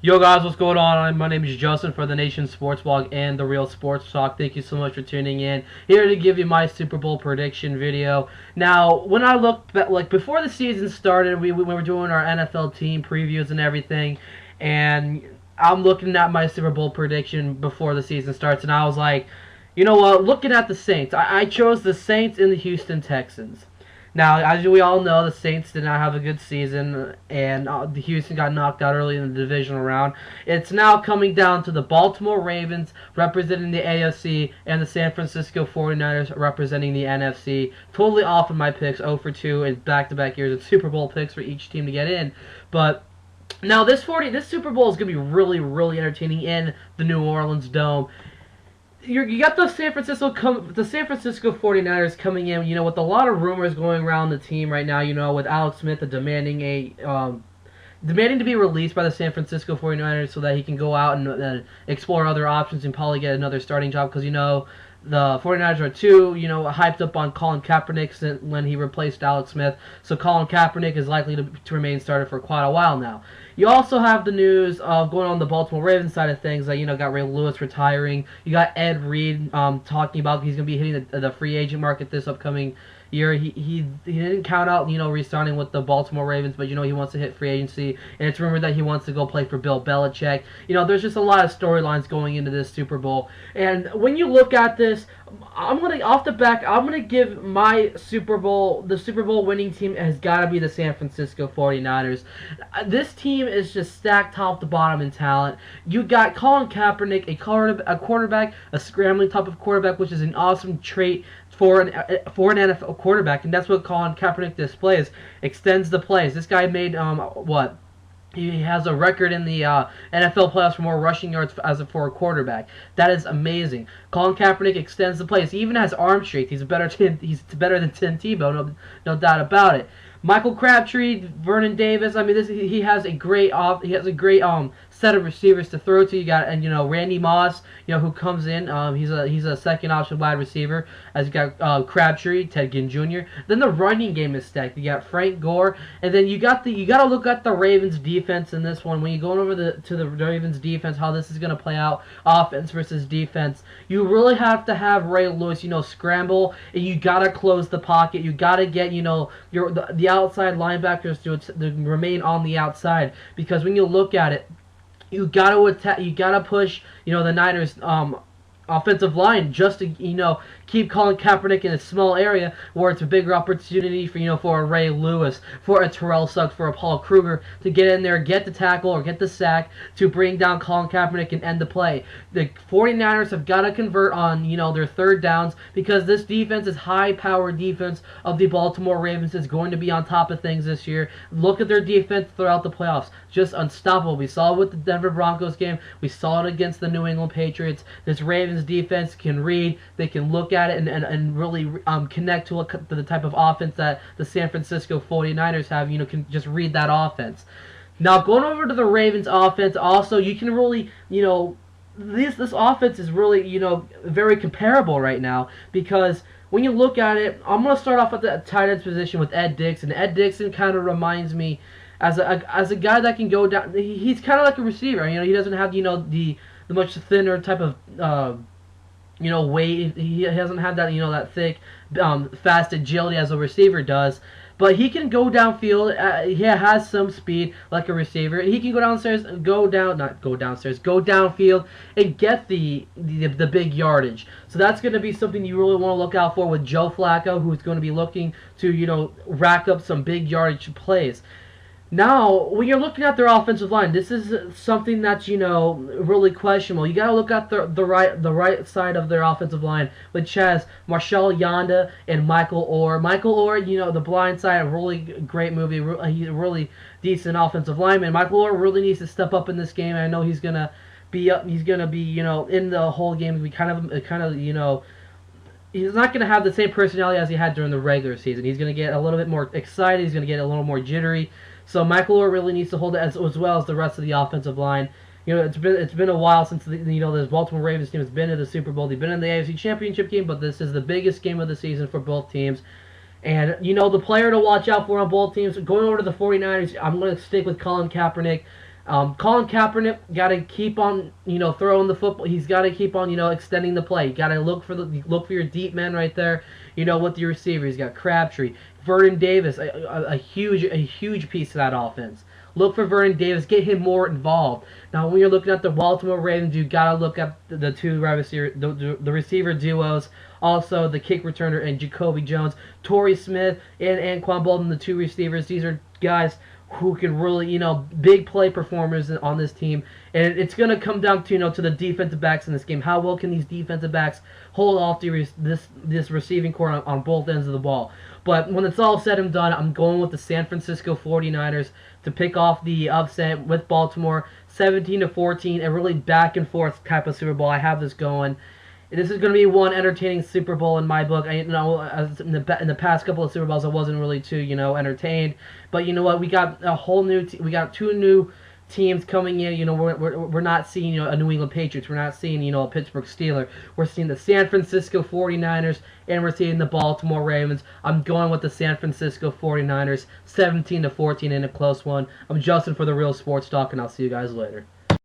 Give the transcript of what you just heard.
Yo guys, what's going on? My name is Justin for the Nation Sports Blog and the Real Sports Talk. Thank you so much for tuning in. Here to give you my Super Bowl prediction video. Now, when I looked back, like before the season started, we were doing our NFL team previews and everything, and I'm looking at my Super Bowl prediction before the season starts, and I was like, you know what? Looking at the Saints, I chose the Saints and the Houston Texans. Now, as we all know, the Saints did not have a good season, and the Houston got knocked out early in the divisional round. It's now coming down to the Baltimore Ravens representing the AFC and the San Francisco 49ers representing the NFC. Totally off of my picks, 0 for 2 in back-to-back years of Super Bowl picks for each team to get in. But now this Super Bowl is going to be really, really entertaining in the New Orleans Dome. You got the San Francisco 49ers coming in, with a lot of rumors going around the team right now, with Alex Smith demanding to be released by the San Francisco 49ers so that he can go out and explore other options and probably get another starting job because the 49ers are too, hyped up on Colin Kaepernick when he replaced Alex Smith. So Colin Kaepernick is likely to remain starter for quite a while now. You also have the news of going on the Baltimore Ravens side of things that, got Ray Lewis retiring. You got Ed Reed talking about he's going to be hitting the free agent market this upcoming year. He didn't count out, re-signing with the Baltimore Ravens, but, he wants to hit free agency, and it's rumored that he wants to go play for Bill Belichick. There's just a lot of storylines going into this Super Bowl. And when you look at this, I'm gonna give my the Super Bowl winning team has got to be the San Francisco 49ers. This team is just stacked top to bottom in talent. You got Colin Kaepernick, a quarterback, a scrambling type of quarterback, which is an awesome trait for an NFL quarterback, and that's what Colin Kaepernick displays. Extends the plays. This guy made what? He has a record in the NFL playoffs for more rushing yards for a quarterback. That is amazing. Colin Kaepernick extends the plays. He even has arm strength. He's better than Tim Tebow, no doubt about it. Michael Crabtree, Vernon Davis. I mean, he has a great set of receivers to throw to. You got Randy Moss, who comes in. He's a second option wide receiver. As you got Crabtree, Ted Ginn Jr. Then the running game is stacked. You got Frank Gore, and then you got to look at the Ravens defense in this one. When you're going over to the Ravens defense, how this is going to play out, offense versus defense. You really have to have Ray Lewis, scramble, and you got to close the pocket. You got to get the outside linebackers to remain on the outside, because when you look at it, you got to attack. You got to push. The Niners offensive line just to keep Colin Kaepernick in a small area where it's a bigger opportunity for a Ray Lewis, for a Terrell Suggs, for a Paul Kruger to get in there, get the tackle or get the sack to bring down Colin Kaepernick and end the play. The 49ers have got to convert on their third downs, because this defense is high-powered defense of the Baltimore Ravens is going to be on top of things this year. Look at their defense throughout the playoffs, just unstoppable. We saw it with the Denver Broncos game. We saw it against the New England Patriots. This Ravens defense can read. They can look at it and really connect to the type of offense that the San Francisco 49ers have. Can just read that offense. Now, going over to the Ravens offense, also, you can really, this offense is really, very comparable right now, because when you look at it, I'm going to start off at the tight end position with Ed Dickson. Ed Dickson kind of reminds me as a guy that can go down. He's kind of like a receiver. He doesn't have, the much thinner type of weight. He hasn't had that, that thick, fast agility as a receiver does. But he can go downfield. He has some speed like a receiver. He can go downfield and get the big yardage. So that's going to be something you really want to look out for with Joe Flacco, who's going to be looking to rack up some big yardage plays. Now, when you're looking at their offensive line, this is something that's really questionable. You got to look at the right side of their offensive line, which has Marshall Yanda and Michael Orr. Michael Orr, The Blind Side, a really great movie. He's a really decent offensive lineman. Michael Orr really needs to step up in this game. I know he's gonna be up. He's gonna be in the whole game. He's not going to have the same personality as he had during the regular season. He's going to get a little bit more excited. He's going to get a little more jittery. So Michael Orr really needs to hold it as well as the rest of the offensive line. It's been a while since this Baltimore Ravens team has been in the Super Bowl. They've been in the AFC Championship game, but this is the biggest game of the season for both teams. And the player to watch out for on both teams, going over to the 49ers, I'm going to stick with Colin Kaepernick. Colin Kaepernick got to keep on, throwing the football. He's got to keep on, extending the play. You got to look for your deep men right there. With your receiver, he's got Crabtree, Vernon Davis, a huge piece of that offense. Look for Vernon Davis, get him more involved. Now, when you're looking at the Baltimore Ravens, you got to look at the two the receiver duos, also the kick returner and Jacoby Jones, Torrey Smith, and Anquan Bolden, the two receivers. These are guys who can really, big play performers on this team. And it's going to come down to, to the defensive backs in this game. How well can these defensive backs hold off this receiving core on both ends of the ball? But when it's all said and done, I'm going with the San Francisco 49ers to pick off the upset with Baltimore, 17-14, a really back and forth type of Super Bowl. I have this going. This is going to be one entertaining Super Bowl in my book. In the past couple of Super Bowls, I wasn't really too, entertained. But you know what? We got a whole new. We got two new teams coming in. We're not seeing a New England Patriots. We're not seeing a Pittsburgh Steelers. We're seeing the San Francisco 49ers, and we're seeing the Baltimore Ravens. I'm going with the San Francisco 49ers, 17-14 in a close one. I'm Justin for the Real Sports Talk, and I'll see you guys later.